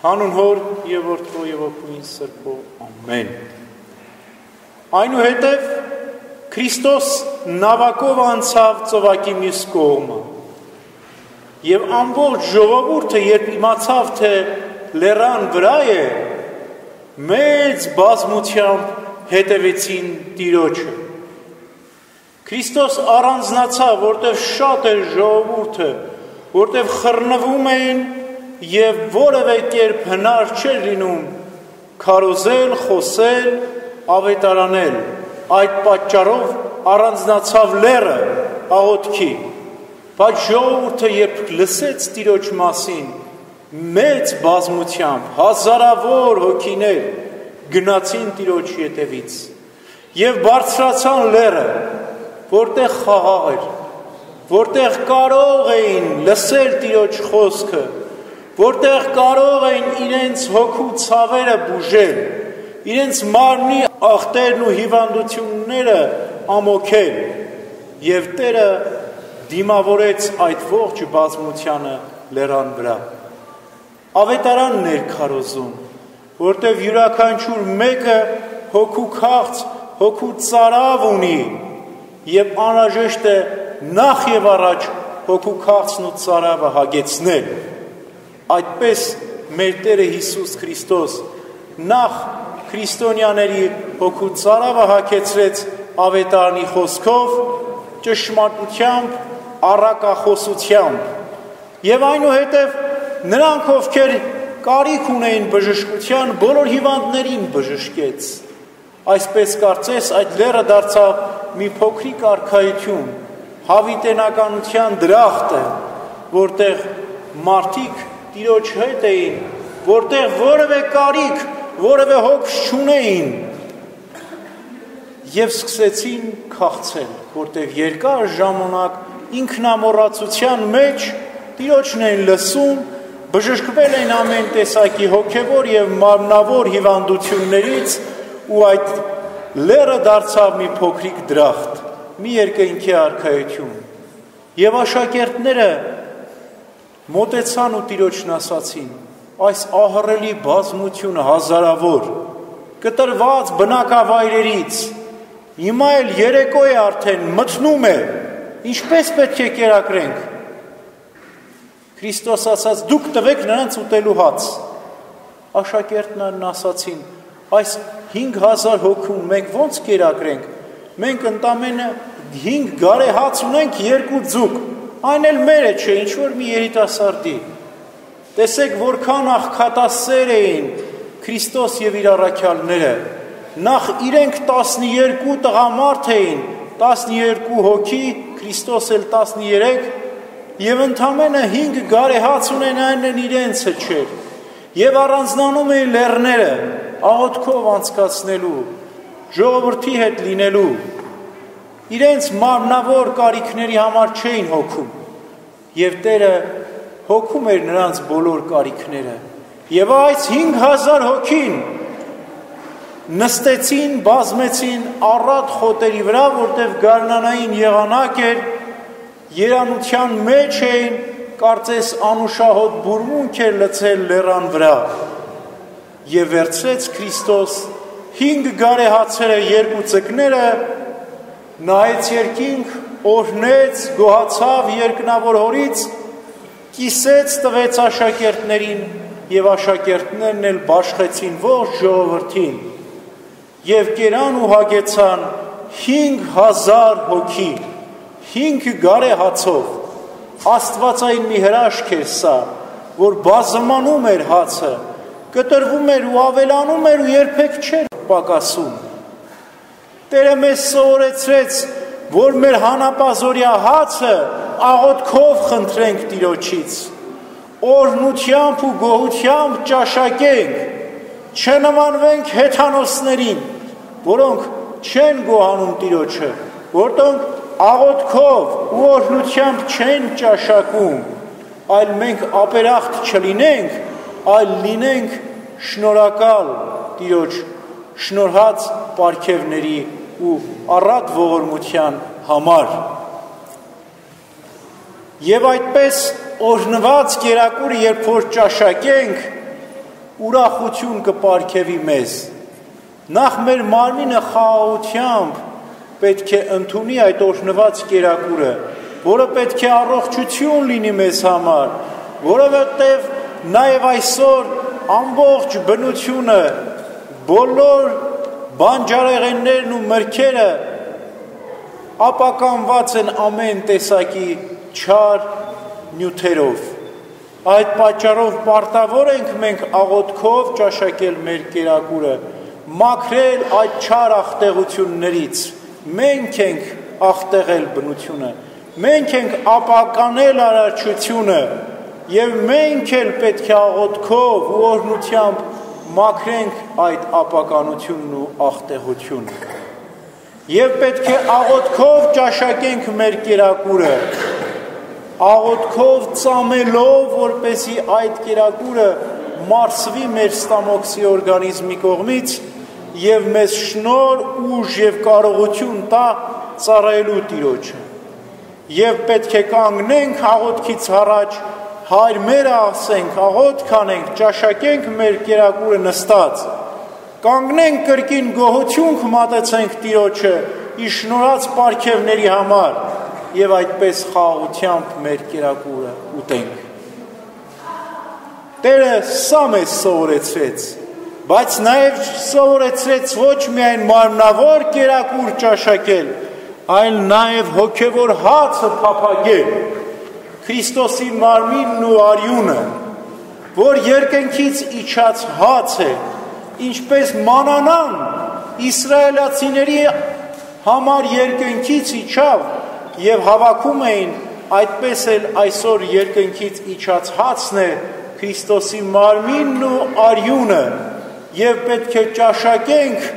Հանուն Հոր և Որդու և Ոգուին Սրբո, ամեն։ Այնուհետև Քրիստոս նավակով անցավ ծովակի մյուս կողմը, և ամբողջ ժողովուրդը, երբ իմացավ, թե լեռան վրա է, մեծ բազմությամբ հետևեցին Տիրոջը։ Քրիստոս առանձնացավ, որտև շատ էր ժողովուրդը, որտև խռնվում էին և որևէ կերպ հնար չէր լինում քարոզել, խոսել, ավետարանել։ Այդ պատճառով առանձնացավ լեռը աղոթքի, բայց ժողովուրդը երբ լսեց Տիրոջ մասին, մեծ բազմությամբ, հազարավոր հոգիներ գնացին Տիրոջ ետևից և բարձրացան լեռը, որտեղ խաղաղ էր, որտեղ կարող էին լսել Տիրոջ խոսքը, որտեղ կարող էին իրենց հոգու ցավերը բուժել, իրենց մարմնի ախտերն ու հիվանդությունները ամոքել, և Տերը դիմավորեց այդ ողջ բազմությանը լեռան վրա։ Ավետարանն էր քարոզում, որտև յուրաքանչյուր մեկը հոգու քաղց, հոգու ծարավ ունի, և անհրաժեշտ է նախ և առաջ հոգու քաղցն ու ծարավը հագեցնել։ Այդպես մեր Տերը Հիսուս Քրիստոս նախ քրիստոնյաների հոգու ծարավը հագեցրեց ավետարանի խոսքով, ճշմարտությամբ, առակախոսությամբ, և այնուհետև նրանք, ովքեր կարիք ունեին բժշկության, բոլոր հիվանդներին բժշկեց։ Այսպես կարծես այդ լեռը դարձավ մի փոքրիկ արքայություն, հավիտենականության դրախտը, որտեղ մարդիկ Տիրոջ հետ էին, որտեղ որևէ կարիք, որևէ հոգս չունեին, և սկսեցին քաղցել, որտեղ երկար ժամանակ ինքնամոռացության մեջ Տիրոջն են լսում, բժշկվել են ամեն տեսակի հոգևոր և մարմնավոր հիվանդություններից, ու այդ լեռը դարձավ մի փոքրիկ դրախտ, մի երկայնքի արքայություն, և աշակերտները մոտեցան ու Տիրոջն ասացին. այս ահռելի բազմությունը հազարավոր, կտրված բնակավայրերից, հիմա էլ երեկո է արդեն, մթնում է, ինչպես պետք է կերակրենք։ Քրիստոս ասաց. դուք տվեք նրանց ուտելու հաց։ Աշակերտներն ասացին. այս 5000 հոգուն մենք ոնց կերակրենք, մենք ընդամենը 5 գարե հաց ունենք, 2 ձուկ, այն էլ մերը չէ, ինչ-որ մի երիտասարդի։ Տեսեք, որքան աղքատասեր էին Քրիստոս և իր առաքյալները, նախ իրենք 12 տղամարդ էին, 12 հոգի, Քրիստոս էլ 13, և ընդամենը 5 գարե հաց ունենային են իրենցը չէր, և առանձնանում էին լեռները, աղոթքով անցկացնելու, ժողովրդի հետ լինելու, իրենց մարմնավոր կարիքների համար չէին հոգում, և Տերը հոգում էր նրանց բոլոր կարիքները, և այս 5000 հոգին նստեցին, բազմեցին առատ խոտերի վրա, որտև գարնանային եղանակ էր, երանության մեջ էին, կարծես անուշահոտ բուրմունք էր լցել լեռան վրա, և վերցրեց Քրիստոս 5 գարե հացերը, 2 ձկները, նայեց երկինք, օրհնեց, գոհացավ երկնավոր Հորից, կիսեց, տվեց աշակերտներին, և աշակերտներն էլ բաշխեցին ողջ ժողովրդին, և կերան ու հագեցան 5000 հոգի, 5 գարե հացով։ Աստվածային մի հրաշք էր սա, որ բազմանում էր հացը, կտրվում էր ու ավելանում էր ու երբեք չէր պակասում։ Տերը մեզ սովորեցրեց, որ մեր հանապազօրյա հացը աղոթքով խնդրենք Տիրոջից, օրհնությամբ ու գոհությամբ ճաշակենք, չնմանվենք հեթանոսներին, որոնք չեն գոհանում Տիրոջը, որոնք աղոթքով ու օրհնությամբ չեն ճաշակում, այլ մենք ապերախտ չլինենք, այլ լինենք շնորհակալ Տիրոջ շնորհած պարգևների ու առատ ողորմության համար։ Եվ այդպես օրհնված կերակուրը երբ որ ճաշակենք, ուրախություն կպարգևի մեզ։ Նախ մեր մարմինը խաղաղությամբ պետք է ընդունի այդ օրհնված կերակուրը, որը պետք է առողջություն լինի մեզ համար, որովհետև նաև այսօր ամբողջ բնությունը, բոլոր բանջարեղեններն ու մրգերը ապականված են ամեն տեսակի չար նյութերով։ Այդ պատճառով պարտավոր ենք մենք աղոթքով ճաշակել մեր կերակուրը, մաքրել այդ չար աղտեղություններից։ Մենք ենք աղտեղել բնությունը, մենք ենք ապականել արարչությունը և մենք էլ պետք է աղոթքով ու օրհնությամբ մաքրենք այդ ապականությունն ու աղտեղությունը։ Եվ պետք է աղոթքով ճաշակենք մեր կերակուրը, աղոթքով ծամելով, որպեսզի այդ կերակուրը մարսվի մեր ստամոքսի օրգանիզմի կողմից և մեզ շնոր, ուժ և կարողություն տա ծառայելու Տիրոջը։ Եվ պետք է կանգնենք աղոթքից առաջ, Հայր մերը ասենք, աղոթք անենք, ճաշակենք մեր կերակուրը նստած, կանգնենք կրկին գոհություն կմատեցենք Տիրոջը իր շնորհած պարգևների համար և այդպես խաղաղությամբ մեր կերակուրը ուտենք։ Տերը սա մեզ սովորեցրեց, բայց նաև սովորեցրեց ոչ միայն մարմնավոր կերակուր ճաշակել, այլ նաև հոգևոր հացը փափագել, Քրիստոսի մարմինն ու արյունը, որ երկնքից իջած հաց է, ինչպես մանանան իսրայելացիների համար երկնքից իջավ և հավաքում էին, այդպես էլ այսօր երկնքից իջած հացն է Քրիստոսի մարմինն ու արյունը և պետք է ճաշակենք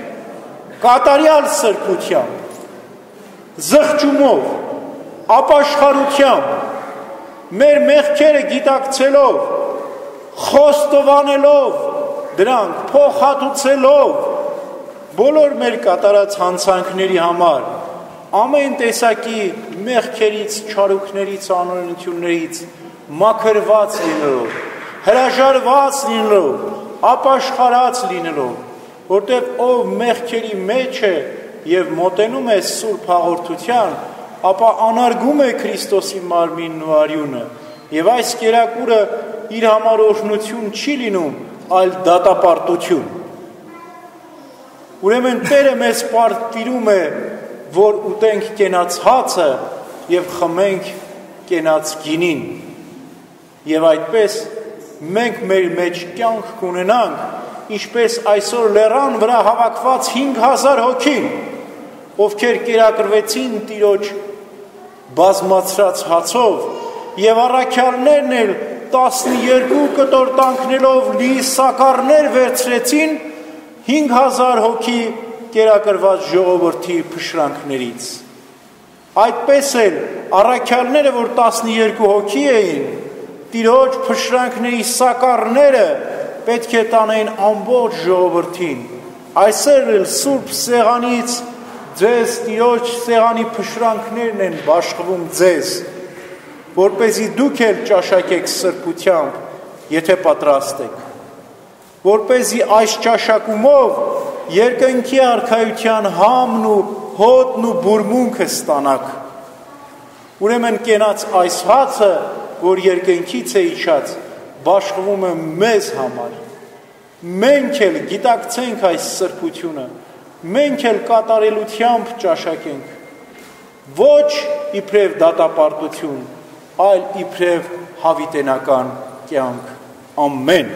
կատարյալ սրբությամբ, զղջումով, ապաշխարությամբ, մեր մեղքերը գիտակցելով, խոստովանելով, դրանք փոխհատուցելով, բոլոր մեր կատարած հանցանքների համար, ամեն տեսակի մեղքերից, չարուքներից, անօրենություններից մաքրված լինելով, հրաժարված լինելով, ապաշխարած լինելով, որտև ով մեղքերի մեջ է և մոտենում է սուրբ հաղորդության, ապա անարգում է Քրիստոսի մարմինն ու արյունը, և այս կերակուրը իր համար օրհնություն չի լինում, այլ դատապարտություն։ Ուրեմն Տերը մեզ պարտիրում է, որ ուտենք կենաց հացը և խմենք կենաց գինին, և այդպես մենք մեր մեջ կյանք կունենանք, ինչպես այսօր լեռան վրա հավաքված 5000 հոգին, ովքեր կերակրվեցին Տիրոջ բազմացրած հացով, և առաքյալներն էլ 12 կտորտանքներով լի սակառներ վերցրեցին 5000 հոգի կերակրված ժողովրդի փշրանքներից։ Այդպես էլ առաքյալները, որ 12 հոգի էին, Տիրոջ փշրանքների սակառները պետք է տանեն ամբողջ ժողովրդին։ Այսօր էլ Սուրբ Սեղանից ձեզ Տիրոջ սեղանի փշրանքներն են բաշխվում ձեզ, որպեսզի դուք էլ ճաշակեք սրբությամբ, եթե պատրաստ եք, որպեսզի այս ճաշակումով երկնքի արքայության համն ու հոտն ու բուրմունքը ստանաք։ Ուրեմն կենաց այս հացը, որ երկնքից է իջած, բաշխվում է մեզ համար։ Մենք էլ գիտակցենք այս սրբությունը, մենք էլ կատարելությամբ ճաշակենք, ոչ իբրև դատապարտություն, այլ իբրև հավիտենական կյանք։ Ամեն։